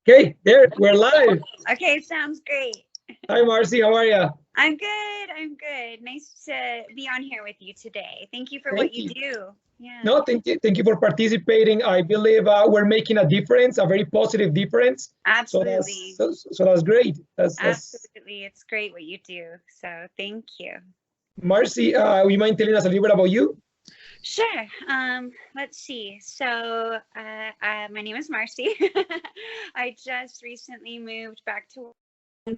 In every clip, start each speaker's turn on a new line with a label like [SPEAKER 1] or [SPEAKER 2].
[SPEAKER 1] Okay, there, we're live.
[SPEAKER 2] Okay, sounds great.
[SPEAKER 1] Hi, Marci, how are you?
[SPEAKER 2] I'm good. I'm good. Nice to be on here with you today. Thank you for
[SPEAKER 1] Thank
[SPEAKER 2] what you
[SPEAKER 1] you.
[SPEAKER 2] do. Yeah.
[SPEAKER 1] No, thank you for participating. I believe we're making a difference, a very positive difference.
[SPEAKER 2] Absolutely.
[SPEAKER 1] So that's great. That's
[SPEAKER 2] Absolutely. It's great what you do. So thank you.
[SPEAKER 1] Marci. Would you mind telling us a little bit about you?
[SPEAKER 2] Sure. Let's see. So my name is Marci. I just recently moved back to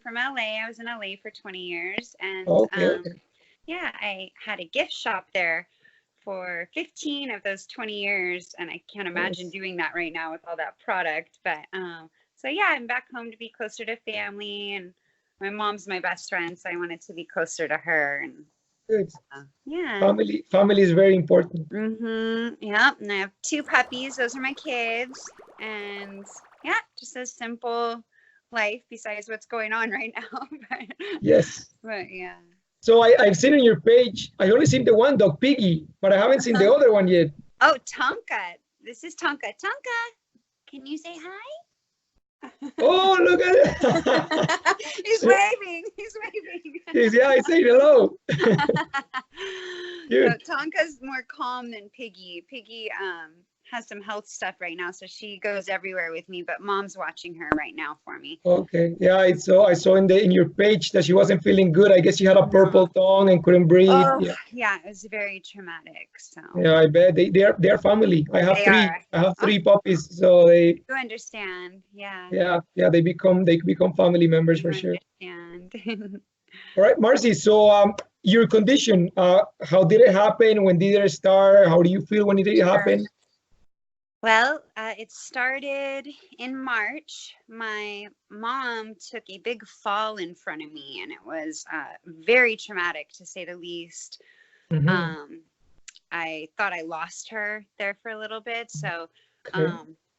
[SPEAKER 2] from LA. I was in LA for 20 years. And
[SPEAKER 1] Okay.
[SPEAKER 2] yeah, I had a gift shop there for 15 of those 20 years. And I can't imagine
[SPEAKER 1] Nice.
[SPEAKER 2] doing that right now with all that product. But so yeah, I'm back home to be closer to family. And my mom's my best friend. So I wanted to be closer to her. And
[SPEAKER 1] Good.
[SPEAKER 2] yeah.
[SPEAKER 1] Family is very important.
[SPEAKER 2] Yeah. And I have 2 puppies. Those are my kids. And yeah, just a simple life besides what's going on right now.
[SPEAKER 1] Yes.
[SPEAKER 2] But yeah.
[SPEAKER 1] So I've seen on your page, I only seen the one dog, Piggy, but I haven't seen the other one yet.
[SPEAKER 2] Oh, Tonka. This is Tonka. Tonka, can you say hi?
[SPEAKER 1] Oh, look at it.
[SPEAKER 2] He's waving. He's waving.
[SPEAKER 1] Yeah, I say hello.
[SPEAKER 2] So Tonka's more calm than Piggy. Piggy has some health stuff right now, so she goes everywhere with me, but mom's watching her right now for me.
[SPEAKER 1] Okay. Yeah, I saw in your page that she wasn't feeling good. I guess she had a purple tongue and couldn't breathe.
[SPEAKER 2] Oh, yeah, it was very traumatic. So
[SPEAKER 1] yeah, I bet they're family. I have three puppies, so they
[SPEAKER 2] you understand. Yeah.
[SPEAKER 1] Yeah, they become family members for sure.
[SPEAKER 2] Understand.
[SPEAKER 1] All right, Marci. So your condition, how did it happen? When did it start? How do you feel when it happen?
[SPEAKER 2] Well, it started in March. My mom took a big fall in front of me, and it was very traumatic, to say the least. I thought I lost her there for a little bit. So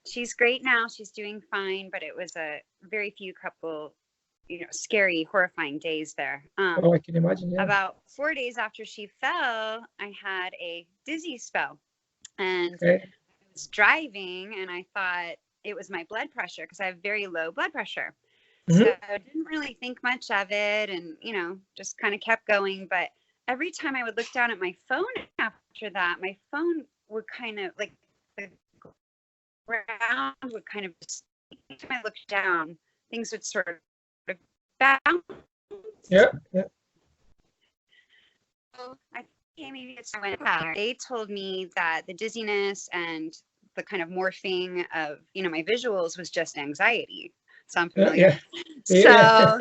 [SPEAKER 2] she's great now. She's doing fine, but it was a very few couple, scary, horrifying days there.
[SPEAKER 1] Oh, I can imagine. Yeah.
[SPEAKER 2] About 4 days after she fell, I had a dizzy spell. And driving, and I thought it was my blood pressure because I have very low blood pressure. So I didn't really think much of it, and just kind of kept going. But every time I would look down at my phone after that, my phone would kind of like the ground would kind of just, every time I looked down, things would sort of bounce.
[SPEAKER 1] Yeah.
[SPEAKER 2] So I think maybe it's my pattern. They told me that the dizziness and the kind of morphing of my visuals was just anxiety. Sound familiar? So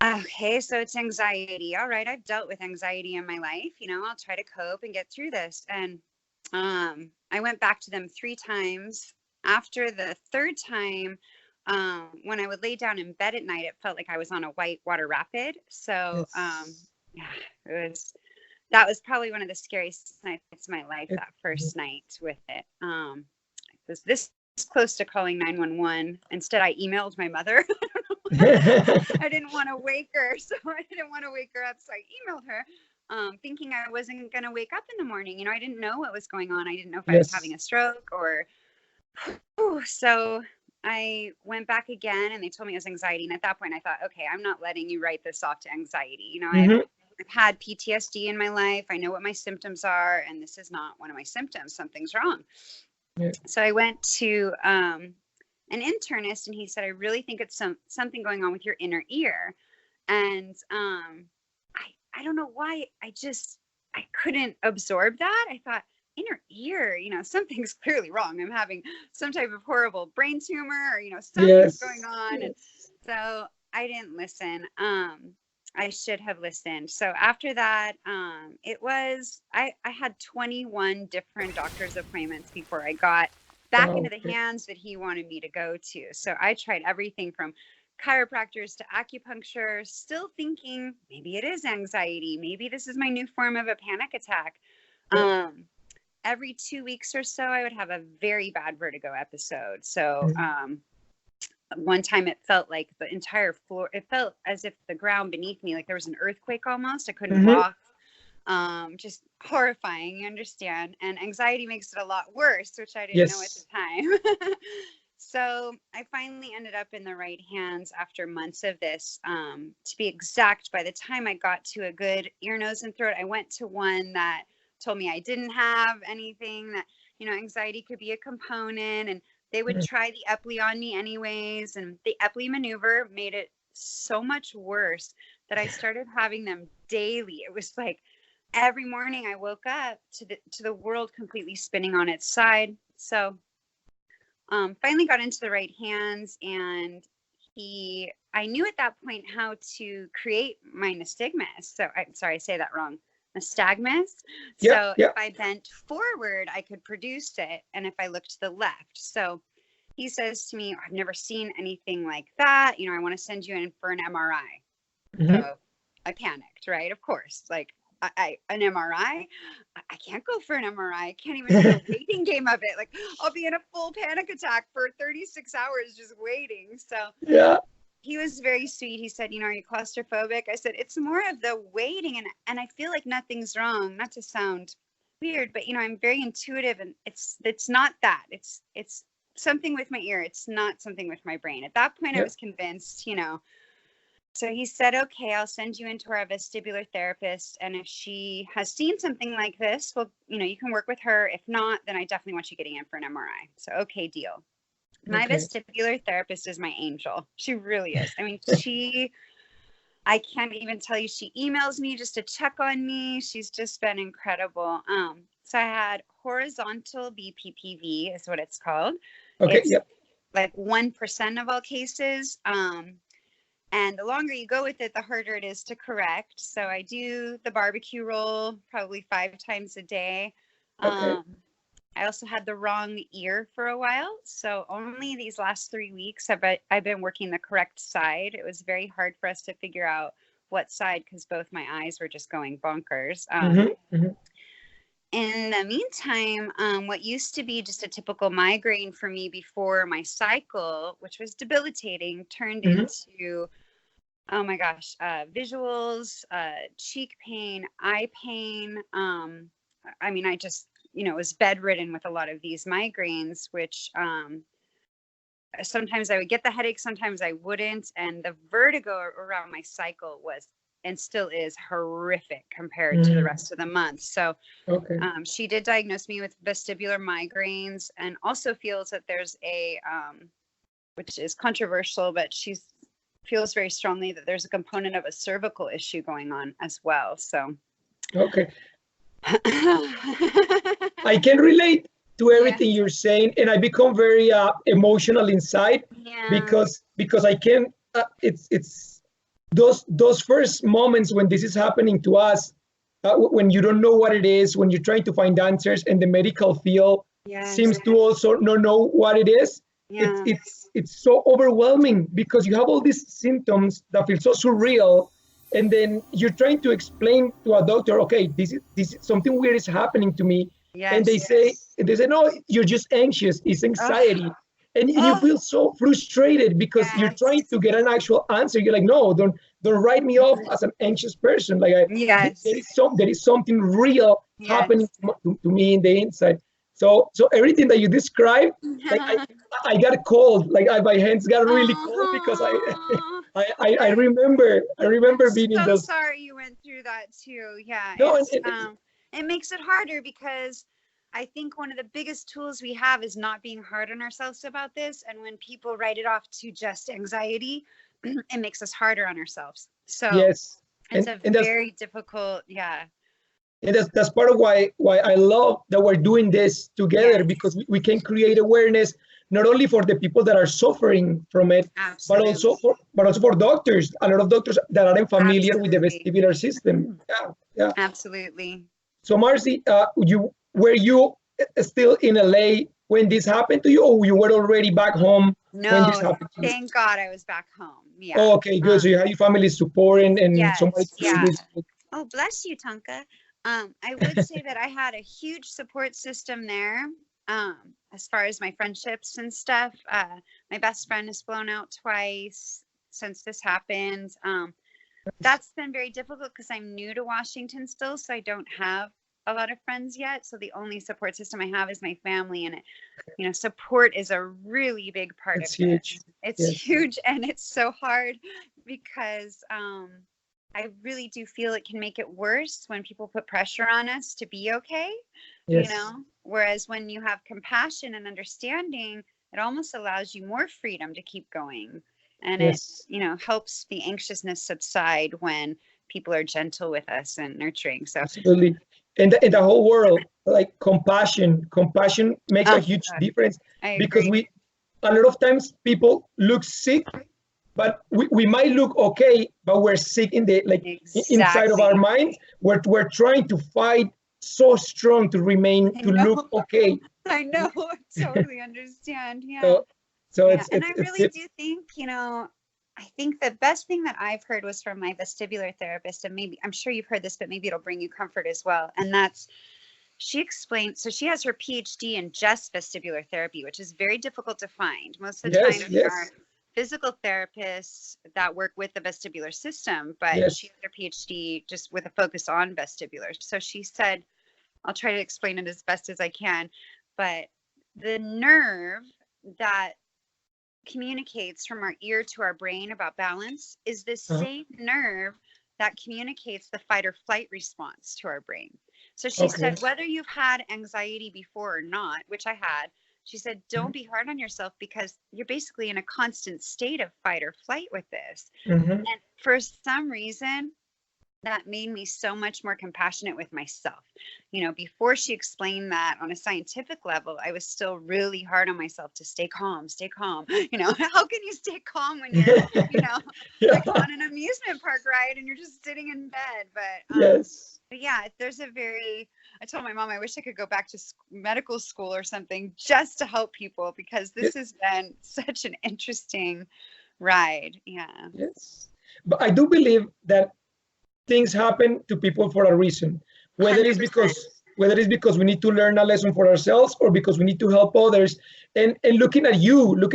[SPEAKER 2] okay, so it's anxiety. All right, I've dealt with anxiety in my life. I'll try to cope and get through this. And I went back to them 3 times. After the 3rd time, when I would lay down in bed at night, it felt like I was on a white water rapid. So that was probably one of the scariest nights of my life, that first night with it. It was this close to calling 911. Instead, I emailed my mother. I didn't want to wake her, so I didn't want to wake her up. So I emailed her, thinking I wasn't going to wake up in the morning. I didn't know what was going on. I didn't know if I was having a stroke or... So I went back again, and they told me it was anxiety. And at that point, I thought, okay, I'm not letting you write this off to anxiety. I've had PTSD in my life. I know what my symptoms are, and this is not one of my symptoms. Something's wrong. So I went to an internist, and he said, I really think it's something going on with your inner ear. And I don't know why. I couldn't absorb that. I thought, inner ear, something's clearly wrong. I'm having some type of horrible brain tumor, or something's going on. And so I didn't listen. I should have listened. So after that, I had 21 different doctor's appointments before I got back into the hands that he wanted me to go to. So I tried everything from chiropractors to acupuncture, still thinking maybe it is anxiety. Maybe this is my new form of a panic attack. Every 2 weeks or so, I would have a very bad vertigo episode. So one time it felt like the entire floor, it felt as if the ground beneath me, like there was an earthquake almost. I couldn't walk. Just horrifying, you understand. And anxiety makes it a lot worse, which I didn't know at the time. So I finally ended up in the right hands after months of this. To be exact, by the time I got to a good ear, nose, and throat, I went to one that told me I didn't have anything, that, anxiety could be a component, and they would try the Epley on me anyways. And the Epley maneuver made it so much worse that I started having them daily. It was like every morning I woke up to the world completely spinning on its side. So finally got into the right hands, and I knew at that point how to create my nystagmus. So I'm sorry, I say that wrong. Nystagmus. So if I bent forward, I could produce it. And if I looked to the left. So he says to me, I've never seen anything like that. I want to send you in for an MRI. So I panicked, right? Of course, like an MRI, I can't go for an MRI. I can't even do the waiting game of it. Like, I'll be in a full panic attack for 36 hours just waiting. So he was very sweet. He said, are you claustrophobic? I said, it's more of the waiting, and I feel like nothing's wrong. Not to sound weird, but I'm very intuitive, and it's not that. It's something with my ear. It's not something with my brain. At that point, I was convinced, So he said, okay, I'll send you into our vestibular therapist. And if she has seen something like this, well, you can work with her. If not, then I definitely want you getting in for an MRI. So, okay, deal. My vestibular therapist is my angel. She really is. I mean, I can't even tell you, she emails me just to check on me. She's just been incredible. So I had horizontal BPPV is what it's called.
[SPEAKER 1] Okay.
[SPEAKER 2] It's like 1% of all cases. And the longer you go with it, the harder it is to correct. So I do the barbecue roll probably 5 times a day. I also had the wrong ear for a while. So only these last 3 weeks have I've been working the correct side. It was very hard for us to figure out what side, because both my eyes were just going bonkers. In the meantime, what used to be just a typical migraine for me before my cycle, which was debilitating, turned into, oh my gosh, visuals, cheek pain, eye pain. I mean, I just, was bedridden with a lot of these migraines, which sometimes I would get the headache, sometimes I wouldn't. And the vertigo around my cycle was, and still is, horrific compared to the rest of the month. So she did diagnose me with vestibular migraines, and also feels that there's a, which is controversial, but she feels very strongly that there's a component of a cervical issue going on as well. So.
[SPEAKER 1] I can relate to everything you're saying, and I become very emotional inside because I can. It's those first moments when this is happening to us, when you don't know what it is, when you're trying to find answers, and the medical field seems to also not know what it is. It's so overwhelming because you have all these symptoms that feel so surreal. And then you're trying to explain to a doctor, okay, this is something weird is happening to me. And they say, no, you're just anxious. It's anxiety. And you feel so frustrated because you're trying to get an actual answer. You're like, no, don't write me off as an anxious person. Like there is something real happening to me in the inside. So everything that you described, like I got cold. Like my hands got really cold because I remember being in those.
[SPEAKER 2] Sorry you went through that too. Yeah.
[SPEAKER 1] No,
[SPEAKER 2] it makes it harder because I think one of the biggest tools we have is not being hard on ourselves about this. And when people write it off to just anxiety, it makes us harder on ourselves. So it's very difficult.
[SPEAKER 1] And that's part of why I love that we're doing this together, because we can create awareness not only for the people that are suffering from it, but also for doctors. A lot of doctors that aren't familiar with the vestibular system.
[SPEAKER 2] Absolutely.
[SPEAKER 1] So Marci, were you still in LA when this happened to you, or you were already back home when this happened to you?
[SPEAKER 2] Thank God I was back home. Yeah.
[SPEAKER 1] Oh, okay, good. So you had your family support and somebody to do this.
[SPEAKER 2] Oh, bless you, Tonka. I would say that I had a huge support system there. As far as my friendships and stuff, my best friend has flown out twice since this happened. That's been very difficult because I'm new to Washington still, so I don't have a lot of friends yet. So the only support system I have is my family, and support is a really big part
[SPEAKER 1] It's
[SPEAKER 2] of
[SPEAKER 1] huge.
[SPEAKER 2] this. It's
[SPEAKER 1] Yes.
[SPEAKER 2] huge, and it's so hard because I really do feel it can make it worse when people put pressure on us to be okay.
[SPEAKER 1] Yes.
[SPEAKER 2] Whereas when you have compassion and understanding, it almost allows you more freedom to keep going. And
[SPEAKER 1] Yes.
[SPEAKER 2] it, helps the anxiousness subside when people are gentle with us and nurturing. So
[SPEAKER 1] Absolutely. And in the whole world, like compassion makes a huge difference,
[SPEAKER 2] I
[SPEAKER 1] because
[SPEAKER 2] agree.
[SPEAKER 1] a lot of times people look sick, but we might look okay, but we're sick in the inside of our minds. We're trying to fight so strong to look okay.
[SPEAKER 2] I know. I totally understand. Yeah.
[SPEAKER 1] So
[SPEAKER 2] and I really do think, I think the best thing that I've heard was from my vestibular therapist, and maybe I'm sure you've heard this, but maybe it'll bring you comfort as well. And that's, she explained, so she has her PhD in just vestibular therapy, which is very difficult to find. Most of the time, there are physical therapists that work with the vestibular system, but she has her PhD just with a focus on vestibular. So she said, I'll try to explain it as best as I can, but the nerve that communicates from our ear to our brain about balance is the same nerve that communicates the fight or flight response to our brain. So she said, whether you've had anxiety before or not, which I had, she said, don't be hard on yourself, because you're basically in a constant state of fight or flight with this. And for some reason, that made me so much more compassionate with myself. Before she explained that on a scientific level, I was still really hard on myself to stay calm. How can you stay calm when you're, like on an amusement park ride and you're just sitting in bed? But yeah, I told my mom, I wish I could go back to medical school or something just to help people, because this has been such an interesting ride. Yeah.
[SPEAKER 1] Yes. But I do believe that things happen to people for a reason, whether it's because we need to learn a lesson for ourselves, or because we need to help others. And looking at you, look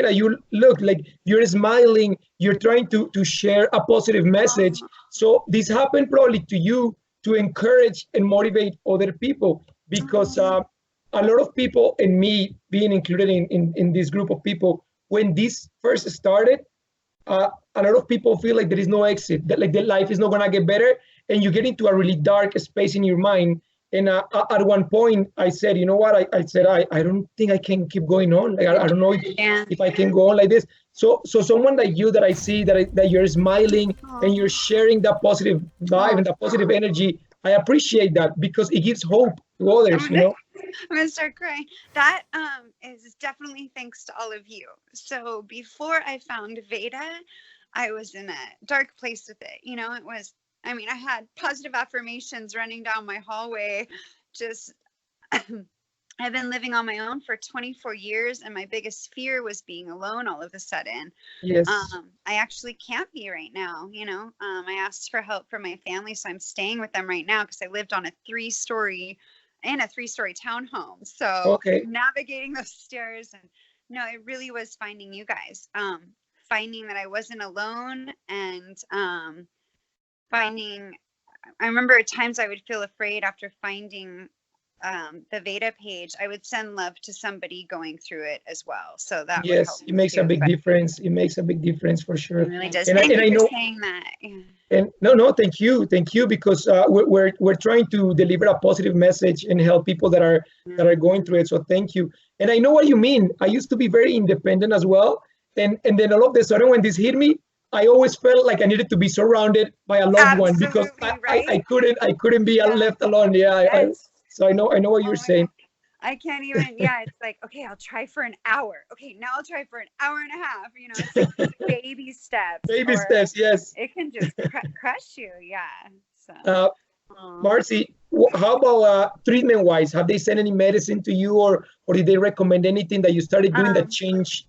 [SPEAKER 1] like you're smiling, you're trying to share a positive message. So this happened probably to you to encourage and motivate other people, because a lot of people, and me being included in this group of people, when this first started, a lot of people feel like there is no exit, that like their life is not going to get better, and you get into a really dark space in your mind. And at one point I said, you know what, I said, I don't think I can keep going on. Like, I don't know if I can go on like this. So someone like you, that I see that you're smiling and you're sharing that positive vibe and that positive energy, I appreciate that, because it gives hope to others,
[SPEAKER 2] I'm gonna start crying. That is definitely thanks to all of you. So before I found Veda, I was in a dark place with it. It was, I had positive affirmations running down my hallway. Just I've been living on my own for 24 years, and my biggest fear was being alone all of a sudden.
[SPEAKER 1] Yes.
[SPEAKER 2] I actually can't be right now. I asked for help from my family, so I'm staying with them right now, because I lived on a three-story townhome. So navigating those stairs, and no, it really was finding you guys, finding that I wasn't alone, and I remember at times I would feel afraid after finding the Veda page. I would send love to somebody going through it as well. So that would help.
[SPEAKER 1] It makes a big difference. It makes a big difference for sure.
[SPEAKER 2] It really does. Thank you for saying that. Yeah.
[SPEAKER 1] And no, thank you, because we're trying to deliver a positive message and help people that are going through it. So thank you. And I know what you mean. I used to be very independent as well, and then all of a sudden, when this hit me, I always felt like I needed to be surrounded by a loved one, because I couldn't be left alone. Yeah. So I know what you're saying.
[SPEAKER 2] I can't even, it's like, okay, I'll try for an hour. Okay, now I'll try for an hour and a half. It's like baby steps.
[SPEAKER 1] Baby steps, yes.
[SPEAKER 2] It can just crush you, So.
[SPEAKER 1] Marci, how about treatment-wise? Have they sent any medicine to you, or did they recommend anything that you started doing that changed?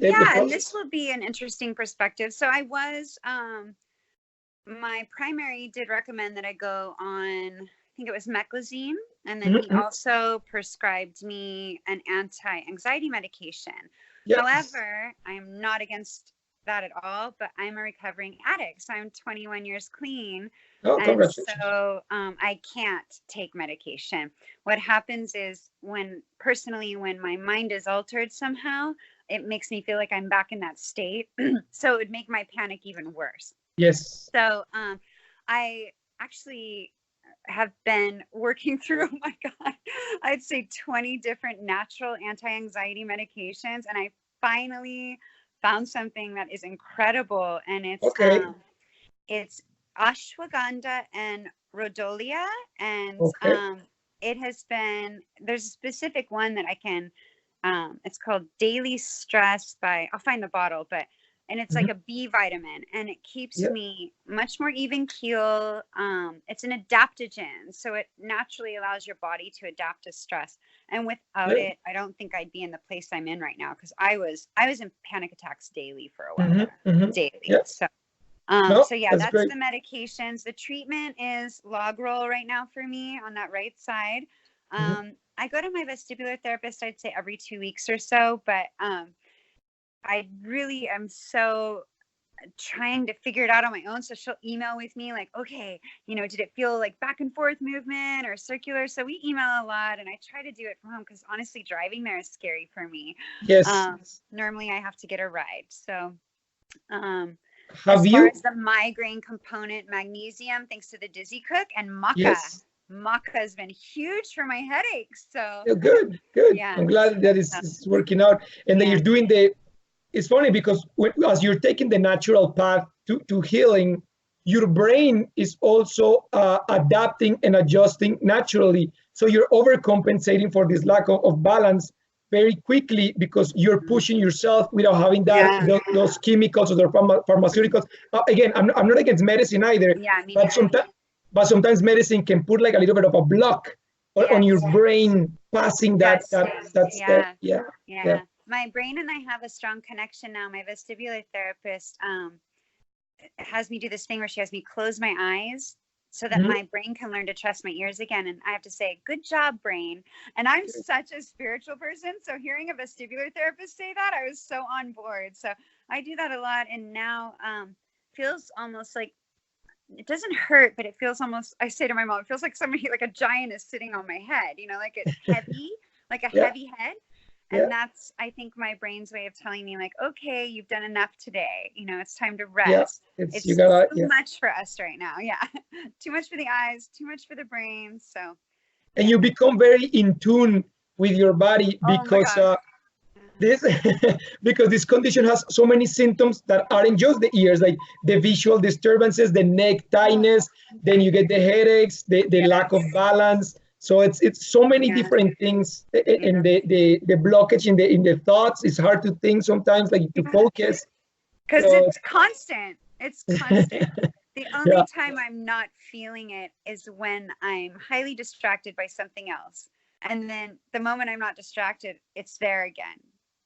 [SPEAKER 2] And this will be an interesting perspective. So I was, my primary did recommend that I go on, I think it was meclizine, and then he also prescribed me an anti-anxiety medication. However, I'm not against that at all, but I'm a recovering addict. So I'm 21 years clean.
[SPEAKER 1] Oh,
[SPEAKER 2] And
[SPEAKER 1] congratulations.
[SPEAKER 2] so I can't take medication. What happens is when my mind is altered somehow, it makes me feel like I'm back in that state. So it would make my panic even worse.
[SPEAKER 1] Yes.
[SPEAKER 2] So I actually have been working through, oh my God, I'd say 20 different natural anti-anxiety medications. And I finally found something that is incredible. And it's ashwagandha and rhodolia. And there's a specific one that I can, it's called Daily Stress I'll find the bottle, and it's like a B vitamin, and it keeps me much more even keel. It's an adaptogen, so it naturally allows your body to adapt to stress. And without it, I don't think I'd be in the place I'm in right now, because I was in panic attacks daily for a while, daily. So, that's great. The medications. The treatment is log roll right now for me on that right side. I go to my vestibular therapist, I'd say every 2 weeks or so, but I really am so trying to figure it out on my own. So she'll email with me like, okay, did it feel like back and forth movement or circular? So we email a lot, and I try to do it from home, because honestly, driving there is scary for me.
[SPEAKER 1] Yes.
[SPEAKER 2] Normally I have to get a ride. So
[SPEAKER 1] as
[SPEAKER 2] far as the migraine component, magnesium, thanks to the Dizzy Cook, and maca.
[SPEAKER 1] Yes.
[SPEAKER 2] Maca has been huge for my headaches. So
[SPEAKER 1] good. Yeah. I'm glad that it's working out, and that you're doing it's funny, because as you're taking the natural path to healing, your brain is also adapting and adjusting naturally. So you're overcompensating for this lack of balance very quickly, because you're pushing yourself without having those chemicals or pharmaceuticals. Again, I'm not against medicine either, but sometimes medicine can put like a little bit of a block on your brain passing that step. Yeah.
[SPEAKER 2] My brain and I have a strong connection now. My vestibular therapist has me do this thing where she has me close my eyes so that my brain can learn to trust my ears again. And I have to say, good job, brain. And I'm such a spiritual person. So hearing a vestibular therapist say that, I was so on board. So I do that a lot. And now feels almost like, it doesn't hurt, but it feels almost, I say to my mom, it feels like somebody, like a giant is sitting on my head, like it's heavy, like a heavy head. And that's, I think, my brain's way of telling me, like, okay, you've done enough today. It's time to rest. It's too much for us right now. Yeah. Too much for the eyes, too much for the brain. So.
[SPEAKER 1] And you become very in tune with your body, because because this condition has so many symptoms that aren't just the ears, like the visual disturbances, the neck tightness, then you get the headaches, the lack of balance. So it's so many different things, and the blockage in the thoughts. It's hard to think sometimes, like to focus.
[SPEAKER 2] Because it's constant. It's constant. The only time I'm not feeling it is when I'm highly distracted by something else. And then the moment I'm not distracted, it's there again.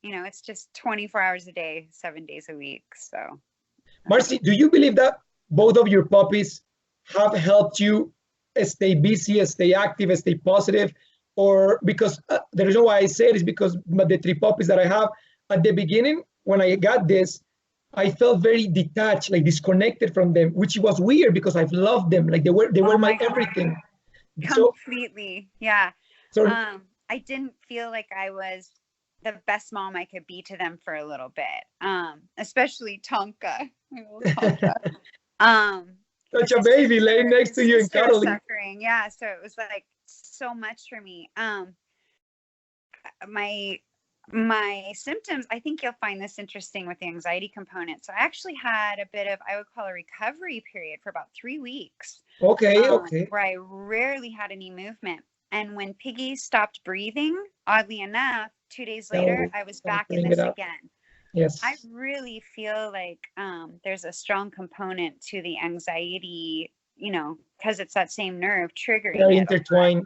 [SPEAKER 2] It's just 24 hours a day, 7 days a week. So,
[SPEAKER 1] Marci, do you believe that both of your puppies have helped you stay busy, stay active, stay positive? Or because the reason why I say it is because the 3 puppies that I have, at the beginning, when I got this, I felt very detached, like disconnected from them, which was weird, because I've loved them. Like they were my everything.
[SPEAKER 2] Completely. So, I didn't feel like I was the best mom I could be to them for a little bit. Especially Tonka.
[SPEAKER 1] Such a baby laying next to you and cuddling.
[SPEAKER 2] Suffering. So it was like so much for me. My symptoms, I think you'll find this interesting with the anxiety component. So I actually had a bit of, I would call a recovery period for about 3 weeks.
[SPEAKER 1] Okay.
[SPEAKER 2] Where I rarely had any movement. And when Piggy stopped breathing, oddly enough, 2 days later, I was back in this again.
[SPEAKER 1] Yes.
[SPEAKER 2] I really feel like there's a strong component to the anxiety, because it's that same nerve triggering.
[SPEAKER 1] They're intertwined.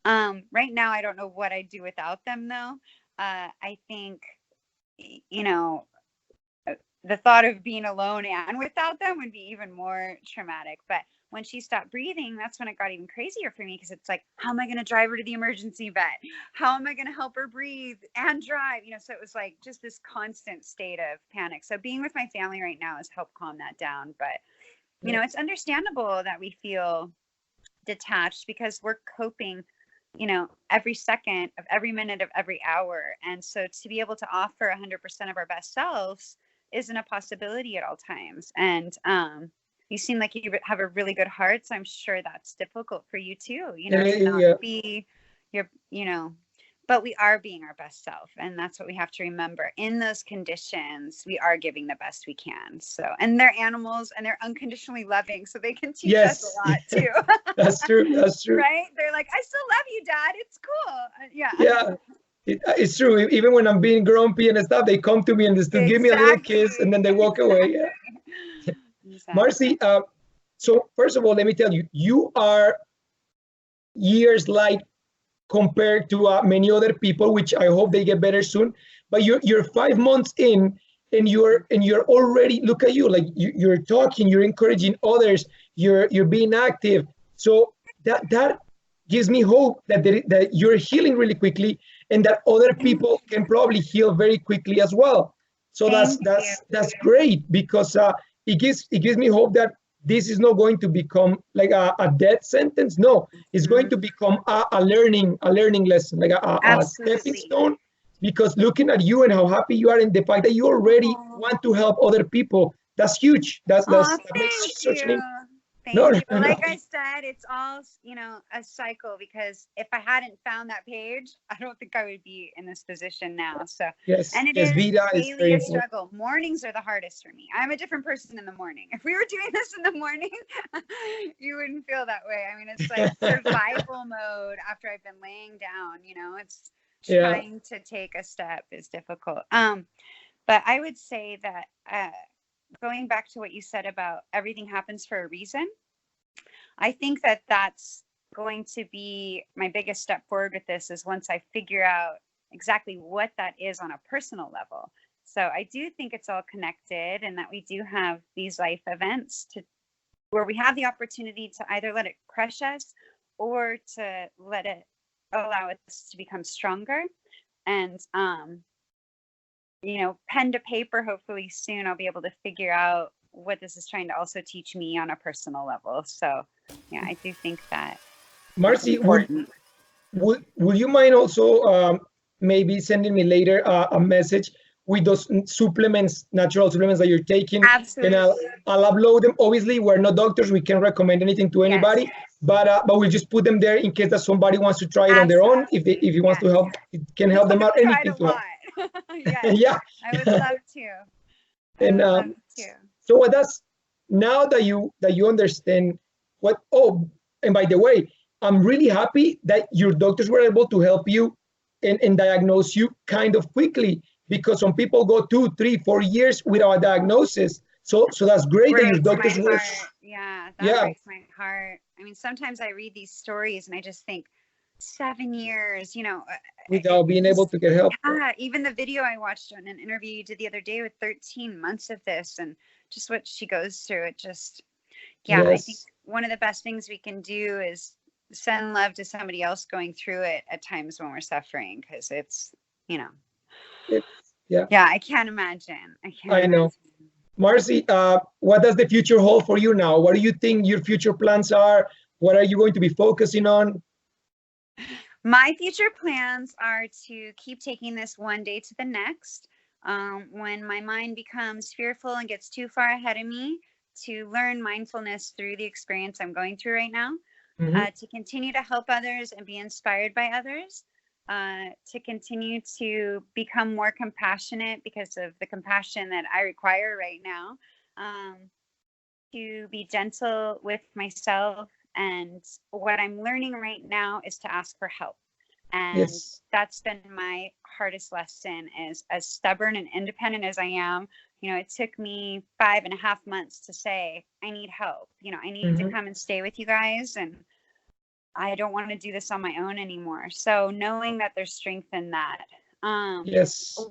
[SPEAKER 2] Right now, I don't know what I'd do without them, though. I think, the thought of being alone and without them would be even more traumatic. But when she stopped breathing, that's when it got even crazier for me, because it's like, how am I going to drive her to the emergency vet? How am I going to help her breathe and drive? So it was like just this constant state of panic. So being with my family right now has helped calm that down. But, it's understandable that we feel detached, because we're coping, every second of every minute of every hour. And so to be able to offer 100% of our best selves isn't a possibility at all times. And you seem like you have a really good heart, so I'm sure that's difficult for you too, to not be your, but we are being our best self. And that's what we have to remember. In those conditions, we are giving the best we can. So, and they're animals and they're unconditionally loving, so they can teach us a lot too.
[SPEAKER 1] That's true.
[SPEAKER 2] Right? They're like, I still love you, Dad. It's cool.
[SPEAKER 1] Yeah. It's true. Even when I'm being grumpy and stuff, they come to me and they still give me a little kiss, and then they walk away. Yeah. Marci, so first of all, let me tell you, you are years light compared to many other people, which I hope they get better soon. But you're 5 months in, and you're already, look at you, like you're talking, you're encouraging others, you're being active. So that gives me hope that you're healing really quickly, and that other people can probably heal very quickly as well. So that's great, because it gives me hope that this is not going to become like a death sentence. No, it's going to become a learning lesson, like a stepping stone. Because looking at you and how happy you are, and the fact that you already want to help other people, that's huge. That makes such an
[SPEAKER 2] Thank you. Like I said, it's all, a cycle, because if I hadn't found that page, I don't think I would be in this position now. So, and it is daily a struggle. Mornings are the hardest for me. I'm a different person in the morning. If we were doing this in the morning, you wouldn't feel that way. I mean, it's like survival mode after I've been laying down, it's trying to take a step is difficult. But I would say that, going back to what you said about everything happens for a reason, I think that that's going to be my biggest step forward with this, is once I figure out exactly what that is on a personal level. So I do think it's all connected, and that we do have these life events where we have the opportunity to either let it crush us, or to let it allow us to become stronger. And pen to paper, hopefully soon I'll be able to figure out what this is trying to also teach me on a personal level. So I do think that.
[SPEAKER 1] Marci, would you mind also maybe sending me later a message with those natural supplements that you're taking?
[SPEAKER 2] Absolutely.
[SPEAKER 1] And I'll upload them. Obviously, we're not doctors, we can't recommend anything to anybody. Yes. But we'll just put them there in case that somebody wants to try it on their own. If he wants to help, it can help them out. Anything to help.
[SPEAKER 2] Yeah, I would love to.
[SPEAKER 1] So that's, now that you understand what. Oh, and by the way, I'm really happy that your doctors were able to help you and diagnose you kind of quickly, because some people go 2, 3, 4 years without a diagnosis. So that's great that your doctors were.
[SPEAKER 2] That breaks my heart. I mean, sometimes I read these stories and I just think, 7 years,
[SPEAKER 1] without being able to get help.
[SPEAKER 2] Yeah, even the video I watched on an interview you did the other day with 13 months of this, and just what she goes through, it just, I think one of the best things we can do is send love to somebody else going through it at times when we're suffering, because it's, I can't imagine. I
[SPEAKER 1] know. Marci, what does the future hold for you now? What do you think your future plans are? What are you going to be focusing on?
[SPEAKER 2] My future plans are to keep taking this one day to the next. When my mind becomes fearful and gets too far ahead of me, to learn mindfulness through the experience I'm going through right now, to continue to help others and be inspired by others, to continue to become more compassionate because of the compassion that I require right now, to be gentle with myself. And what I'm learning right now is to ask for help. And that's been my hardest lesson, is as stubborn and independent as I am, it took me 5.5 months to say, I need help. I need to come and stay with you guys. And I don't want to do this on my own anymore. So knowing that there's strength in that.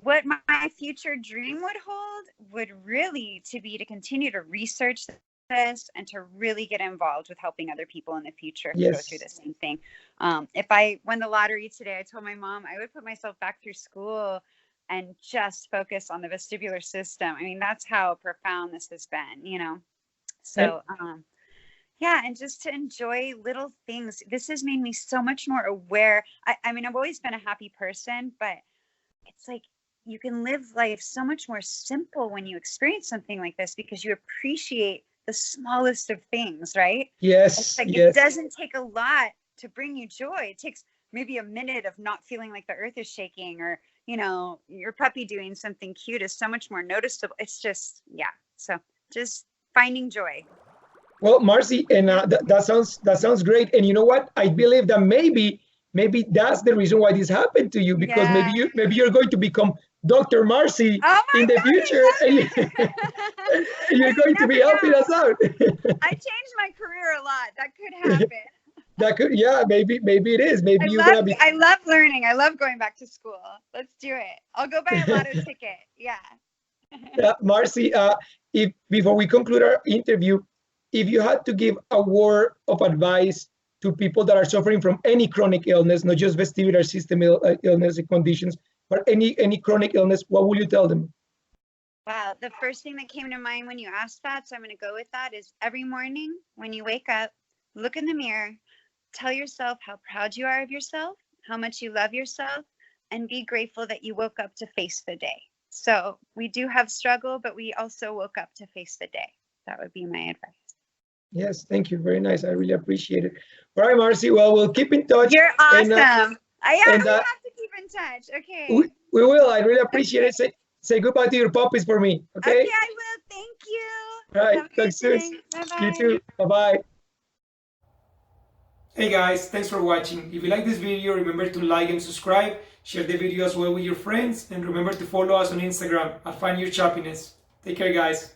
[SPEAKER 2] What my future dream would hold would really to continue to research and to really get involved with helping other people in the future who go through the same thing. If I won the lottery today, I told my mom I would put myself back through school and just focus on the vestibular system. I mean, that's how profound this has been, you know? So, yeah, and just to enjoy little things. This has made me so much more aware. I mean, I've always been a happy person, but it's like you can live life so much more simple when you experience something like this, because you appreciate the smallest of things, right?
[SPEAKER 1] Yes.
[SPEAKER 2] Like it doesn't take a lot to bring you joy. It takes maybe a minute of not feeling like the earth is shaking, or, you know, your puppy doing something cute is so much more noticeable. It's just, yeah. So just finding joy.
[SPEAKER 1] Well, Marci, and that sounds great. And you know what? I believe that maybe that's the reason why this happened to you, because maybe you're going to become Dr. Marci in the future, and you're going to be helping us out.
[SPEAKER 2] I changed my career a lot. That could happen.
[SPEAKER 1] That could, yeah, maybe it is. Maybe
[SPEAKER 2] I love learning. I love going back to school. Let's do it. I'll go buy a lotto ticket. Yeah.
[SPEAKER 1] Marci, if before we conclude our interview, if you had to give a word of advice to people that are suffering from any chronic illness, not just vestibular system illness conditions, but any chronic illness, what will you tell them?
[SPEAKER 2] Wow, the first thing that came to mind when you asked that, so I'm going to go with that, is every morning when you wake up, look in the mirror, tell yourself how proud you are of yourself, how much you love yourself, and be grateful that you woke up to face the day. So we do have struggle, but we also woke up to face the day. That would be my advice.
[SPEAKER 1] Yes, thank you. Very nice. I really appreciate it. All right, Marci. Well, we'll keep in touch.
[SPEAKER 2] You're awesome. We have to keep in touch. Okay.
[SPEAKER 1] We will. I really appreciate it. Say goodbye to your puppies for me. Okay.
[SPEAKER 2] Okay, I will. Thank you.
[SPEAKER 1] All right. Talk soon.
[SPEAKER 2] Bye-bye.
[SPEAKER 1] You too. Bye-bye. Hey guys, thanks for watching. If you like this video, remember to like and subscribe. Share the video as well with your friends. And remember to follow us on Instagram at Find Your Choppiness. Take care, guys.